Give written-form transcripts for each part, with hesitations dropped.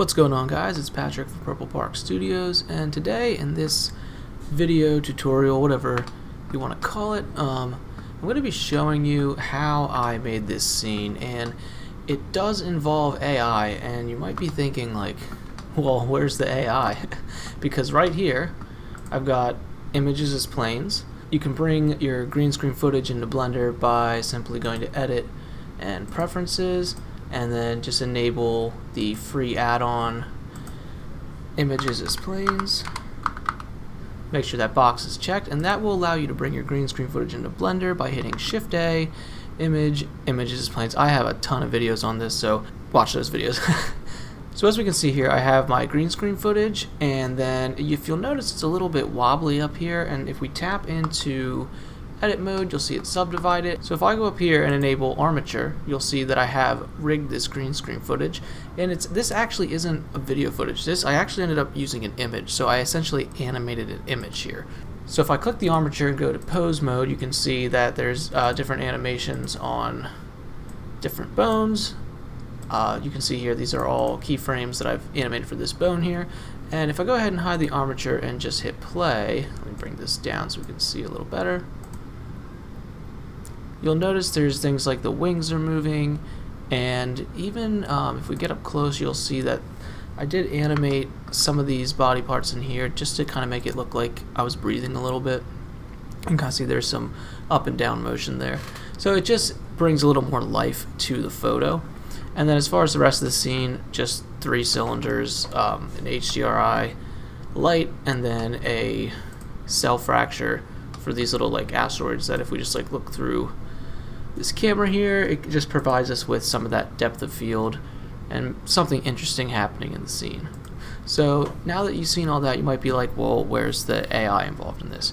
What's going on, guys? It's Patrick from Purple Park Studios, and today in this video tutorial, whatever you want to call it, I'm going to be showing you how I made this scene, and it does involve AI, and you might be thinking like, well, where's the AI? Because right here I've got images as planes. You can bring your green screen footage into Blender by simply going to Edit and Preferences, and then just enable the free add-on images as planes. Make sure that box is checked, and that will allow you to bring your green screen footage into Blender by hitting Shift A, Image, Images as planes. I have a ton of videos on this, so watch those videos. So as we can see here, I have my green screen footage, and then if you'll notice it's a little bit wobbly up here, and if we tap into edit mode, you'll see it subdivided. So if I go up here and enable armature, you'll see that I have rigged this green screen footage, and this actually isn't a video footage. I actually ended up using an image, so I essentially animated an image here. So if I click the armature and go to pose mode, you can see that there's different animations on different bones. You can see here these are all keyframes that I've animated for this bone here. And if I go ahead and hide the armature and just hit play, let me bring this down so we can see a little better. You'll notice there's things like the wings are moving, and even if we get up close, you'll see that I did animate some of these body parts in here just to kind of make it look like I was breathing a little bit. You can kind of see there's some up and down motion there. So it just brings a little more life to the photo. And then as far as the rest of the scene, just 3 cylinders, an HDRI light, and then a cell fracture for these little like asteroids that if we just like look through this camera here, it just provides us with some of that depth of field and something interesting happening in the scene. So now that you've seen all that, you might be like, well, where's the AI involved in this?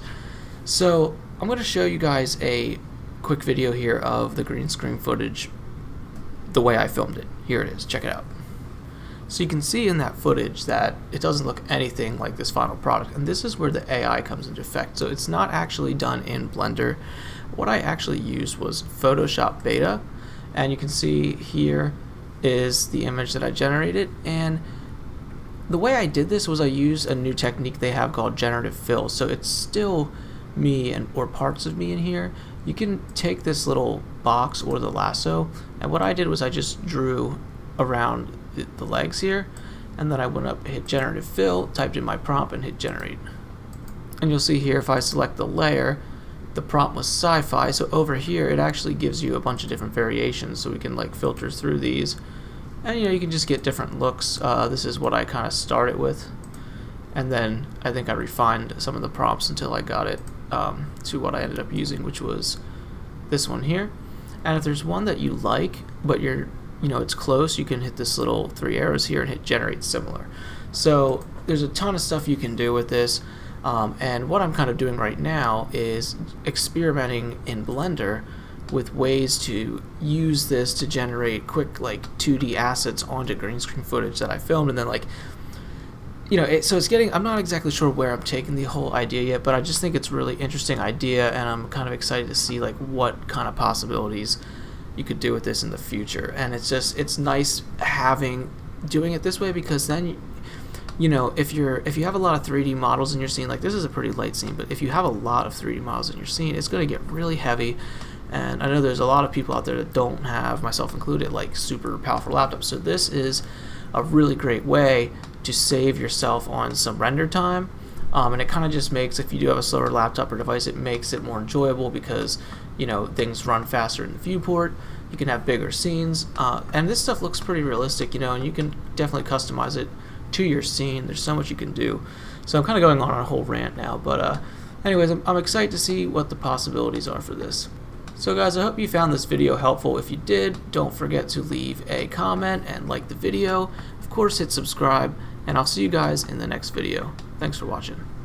So I'm going to show you guys a quick video here of the green screen footage the way I filmed it. Here it is, check it out. So you can see in that footage that it doesn't look anything like this final product, and this is where the AI comes into effect. So it's not actually done in Blender. What I actually used was Photoshop Beta, and you can see here is the image that I generated, and the way I did this was I used a new technique they have called generative fill. So it's still me or parts of me in here. You can take this little box or the lasso, and what I did was I just drew around the legs here, and then I went up, hit generative fill, typed in my prompt, and hit generate. And you'll see here if I select the layer, the prompt was sci-fi, so over here it actually gives you a bunch of different variations, so we can like filter through these, and you can just get different looks. This is what I kind of started with, and then I think I refined some of the prompts until I got it to what I ended up using, which was this one here. And if there's one that you like but it's close, you can hit this little 3 arrows here and hit generate similar. So there's a ton of stuff you can do with this, and what I'm kind of doing right now is experimenting in Blender with ways to use this to generate quick like 2D assets onto green screen footage that I filmed, and then like so it's getting, I'm not exactly sure where I'm taking the whole idea yet, but I just think it's a really interesting idea, and I'm kind of excited to see like what kind of possibilities you could do with this in the future. And it's nice doing it this way, because then if you have a lot of 3D models in your scene, like this is a pretty light scene, but if you have a lot of 3D models in your scene, it's going to get really heavy. And I know there's a lot of people out there that don't have, myself included, like super powerful laptops. So this is a really great way to save yourself on some render time, and it kind of just makes, if you do have a slower laptop or device, it makes it more enjoyable because things run faster in the viewport. You can have bigger scenes, and this stuff looks pretty realistic, and you can definitely customize it to your scene. There's so much you can do. So I'm kind of going on a whole rant now, but anyways, I'm excited to see what the possibilities are for this. So guys, I hope you found this video helpful. If you did, don't forget to leave a comment and like the video. Of course, hit subscribe, and I'll see you guys in the next video. Thanks for watching.